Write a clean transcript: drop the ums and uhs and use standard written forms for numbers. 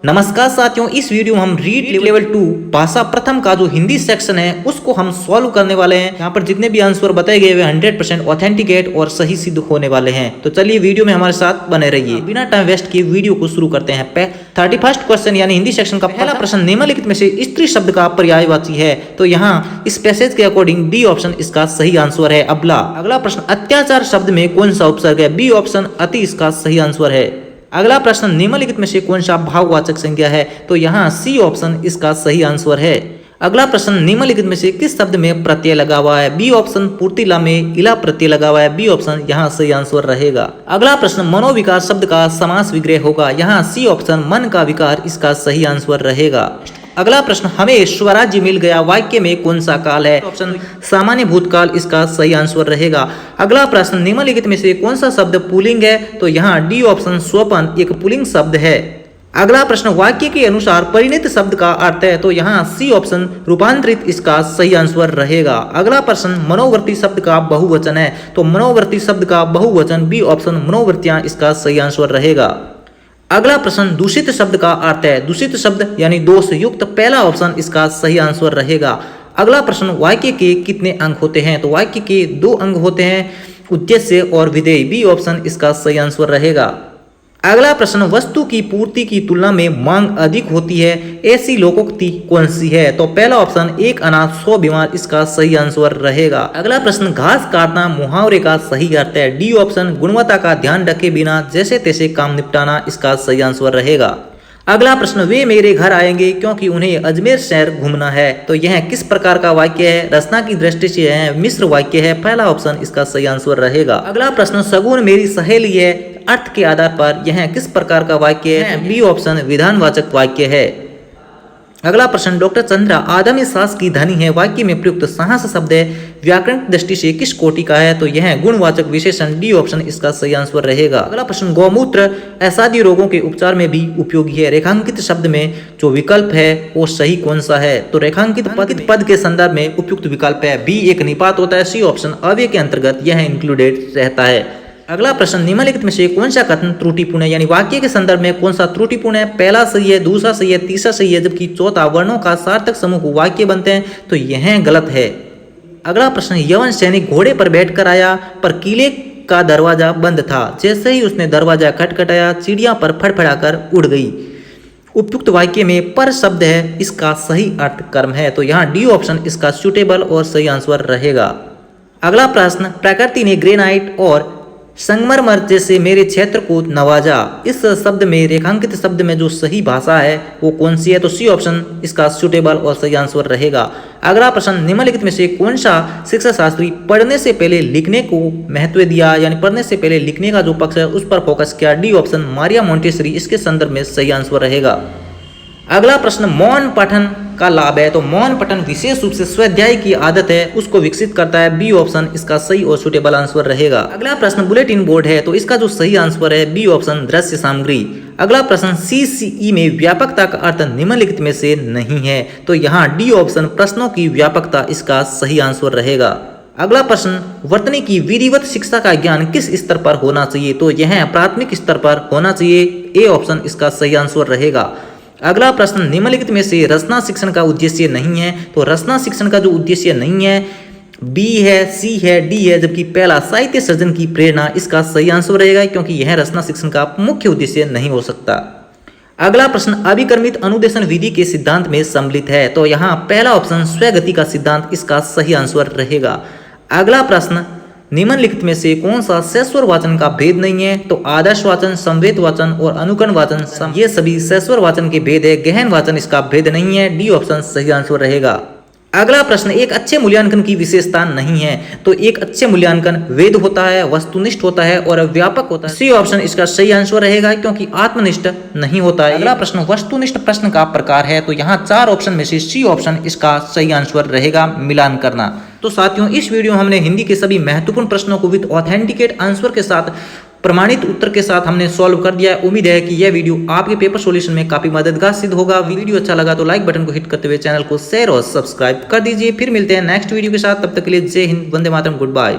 नमस्कार साथियों, इस वीडियो में हम रीड लेवल 2 भाषा प्रथम का जो हिंदी सेक्शन है उसको हम सॉल्व करने वाले हैं। यहाँ पर जितने भी आंसर बताए गए वे 100% ऑथेंटिकेट और सही सिद्ध होने वाले हैं। तो चलिए वीडियो में हमारे साथ बने रहिए। बिना टाइम वेस्ट किए वीडियो को शुरू करते हैं। 31st क्वेश्चन यानी हिंदी सेक्शन का पहला प्रश्न, निम्नलिखित में से स्त्री शब्द का पर्यायवाची है। तो यहाँ इस पैसेज के अकॉर्डिंग बी ऑप्शन इसका सही आंसर है। अगला प्रश्न, अत्याचार शब्द में कौन सा उपसर्ग है? बी ऑप्शन अति इसका सही आंसर है। अगला प्रश्न, निम्नलिखित में से कौन सा भाववाचक संज्ञा है? तो यहाँ सी ऑप्शन इसका सही आंसर है। अगला प्रश्न, निम्नलिखित में से किस शब्द में प्रत्यय लगा हुआ है? बी ऑप्शन पूर्तिला में इला प्रत्यय लगा हुआ है। बी ऑप्शन यहाँ सही आंसर रहेगा। अगला प्रश्न, मनोविकार शब्द का समास विग्रह होगा। यहाँ सी ऑप्शन मन का विकार इसका सही आंसर रहेगा। अगला प्रश्न, हमें स्वराज्य मिल गया वाक्य में कौन सा काल है? ऑप्शन सामान्य भूतकाल इसका सही आंसर रहेगा। अगला प्रश्न, निम्नलिखित में से कौन सा शब्द पुल्लिंग है? तो यहाँ डी ऑप्शन स्वपन एक पुल्लिंग शब्द है। अगला प्रश्न, वाक्य के अनुसार परिणत शब्द का अर्थ है? तो यहाँ सी ऑप्शन रूपांतरित इसका सही आंसर रहेगा। अगला प्रश्न, मनोवर्ती शब्द का बहुवचन है? तो मनोवर्ती शब्द का बहुवचन बी ऑप्शन मनोवृत्तियां इसका सही आंसर रहेगा। अगला प्रश्न, दूषित शब्द का अर्थ है? दूषित शब्द यानी दोष युक्त, पहला ऑप्शन इसका सही आंसर रहेगा। अगला प्रश्न, वाक्य के कितने अंग होते हैं? तो वाक्य के 2 अंग होते हैं, उद्देश्य और विधेय। बी ऑप्शन इसका सही आंसर रहेगा। अगला प्रश्न, वस्तु की पूर्ति की तुलना में मांग अधिक होती है, ऐसी लोकोक्ति कौन सी है? तो पहला ऑप्शन एक अनाथ 100 बीमार इसका सही आंसर रहेगा। अगला प्रश्न, घास काटना मुहावरे का सही अर्थ है? डी ऑप्शन गुणवत्ता का ध्यान रखे बिना जैसे तैसे काम निपटाना इसका सही आंसर रहेगा। अगला प्रश्न, वे मेरे घर आएंगे क्योंकि उन्हें अजमेर शहर घूमना है। तो यह किस प्रकार का वाक्य है? रचना की दृष्टि से यह मिश्र वाक्य है। पहला ऑप्शन इसका सही आंसर रहेगा। अगला प्रश्न, सगुन मेरी सहेली है, अर्थ के आधार पर यह किस प्रकार का वाक्य है? बी ऑप्शन विधानवाचक वाक्य है। अगला प्रश्न, डॉक्टर चंद्रा आदमी साहस की धनी है, वाक्य में प्रयुक्त साहस शब्द है व्याकरण दृष्टि से किस कोटि का है? तो यह गुणवाचक विशेषण। डी ऑप्शन इसका सही आंसर रहेगा। अगला प्रश्न, गौमूत्र असाध्य रोगों के उपचार में भी उपयोगी है, रेखांकित शब्द में जो विकल्प है वो सही कौन सा है? तो रेखांकित पद के संदर्भ में उपयुक्त विकल्प है बी एक निपात होता है। सी ऑप्शन अव्यय के अंतर्गत यह इंक्लूडेड रहता है। अगला प्रश्न, निम्नलिखित में से कौन सा कथन त्रुटिपूर्ण है? यानी वाक्य के संदर्भ में कौन सा त्रुटिपूर्ण है? पहला सही है, दूसरा सही है, तीसरा सही है, जबकि चौथा वर्णों का सार्थक समूह वाक्य बनते हैं, तो यह गलत है। अगला प्रश्न, यवन सैनिक घोड़े पर बैठकर आया पर किले का दरवाजा बंद था, जैसे ही उसने दरवाजा खटखटाया चिड़िया पर फड़फड़ाकर उड़ गई। उपयुक्त वाक्य में पर शब्द है, इसका सही अर्थ कर्म है। तो यहाँ डी ऑप्शन इसका सुटेबल और सही आंसर रहेगा। अगला प्रश्न, प्रकृति ने ग्रेनाइट और संगमरमर जैसे मेरे क्षेत्र को नवाजा, इस शब्द में रेखांकित शब्द में जो सही भाषा है वो कौन सी है? तो सी ऑप्शन इसका सुटेबल और सही आंसर रहेगा। अगला प्रश्न, निम्नलिखित में से कौन सा शिक्षा शास्त्री पढ़ने से पहले लिखने को महत्व दिया, यानी पढ़ने से पहले लिखने का जो पक्ष है उस पर फोकस किया? डी ऑप्शन मारिया मोंटेसरी इसके संदर्भ में सही आंसर रहेगा। अगला प्रश्न, मौन पठन का लाभ है? तो मौन पठन विशेष रूप से स्वाध्याय की आदत है उसको विकसित करता है। बी ऑप्शन इसका सही और सुटेबल आंसर रहेगा। अगला प्रश्न, बुलेटिन बोर्ड है, तो इसका जो सही आंसर है बी ऑप्शन दृश्य सामग्री। अगला प्रश्न, सीसीई में व्यापकता का अर्थ निम्नलिखित में से नहीं है, तो यहाँ डी ऑप्शन प्रश्नों की व्यापकता इसका सही आंसर रहेगा। अगला प्रश्न, वर्तनी की विधिवत शिक्षा का ज्ञान किस स्तर पर होना चाहिए? तो यह प्राथमिक स्तर पर होना चाहिए। ए ऑप्शन इसका सही आंसर रहेगा। अगला प्रश्न, निम्नलिखित में से रचना शिक्षण का उद्देश्य नहीं है, तो रचना शिक्षण का जो उद्देश्य नहीं है बी है, सी है, डी है, जबकि पहला साहित्य सृजन की प्रेरणा इसका सही आंसर रहेगा, क्योंकि यह रचना शिक्षण का मुख्य उद्देश्य नहीं हो सकता। अगला प्रश्न, अभिक्रमित अनुदेशन विधि के सिद्धांत में सम्मिलित है, तो यहाँ पहला ऑप्शन स्वगति का सिद्धांत इसका सही आंसर रहेगा। अगला प्रश्न, निम्नलिखित में से कौन सा सैश्वर वाचन का भेद नहीं है? तो आदर्श वाचन, संवेद वाचन और अनुकरण वाचन ये सभी सैश्वर वाचन के भेद है, गहन वाचन इसका भेद नहीं है। डी ऑप्शन सही आंसर रहेगा। अगला प्रश्न, एक अच्छे मूल्यांकन की विशेषता नहीं है, तो एक अच्छे मूल्यांकन वेद होता है, वस्तुनिष्ठ होता है और व्यापक होता है। सी ऑप्शन इसका सही आंसर रहेगा, क्योंकि आत्मनिष्ठ नहीं होता है। अगला प्रश्न, वस्तुनिष्ठ प्रश्न का प्रकार है, तो यहाँ 4 ऑप्शन में से सी ऑप्शन इसका सही आंसर रहेगा, मिलान करना। तो साथियों, इस वीडियो में हमने हिंदी के सभी महत्वपूर्ण प्रश्नों को विद ऑथेंटिकेट आंसर के साथ प्रमाणित उत्तर के साथ हमने सॉल्व कर दिया है। उम्मीद है कि यह वीडियो आपके पेपर सॉल्यूशन में काफी मददगार सिद्ध होगा। वीडियो अच्छा लगा तो लाइक बटन को हिट करते हुए चैनल को शेयर और सब्सक्राइब कर दीजिए। फिर मिलते हैं नेक्स्ट वीडियो के साथ, तब तक के लिए जय हिंद, वंदे मातरम, गुड बाय।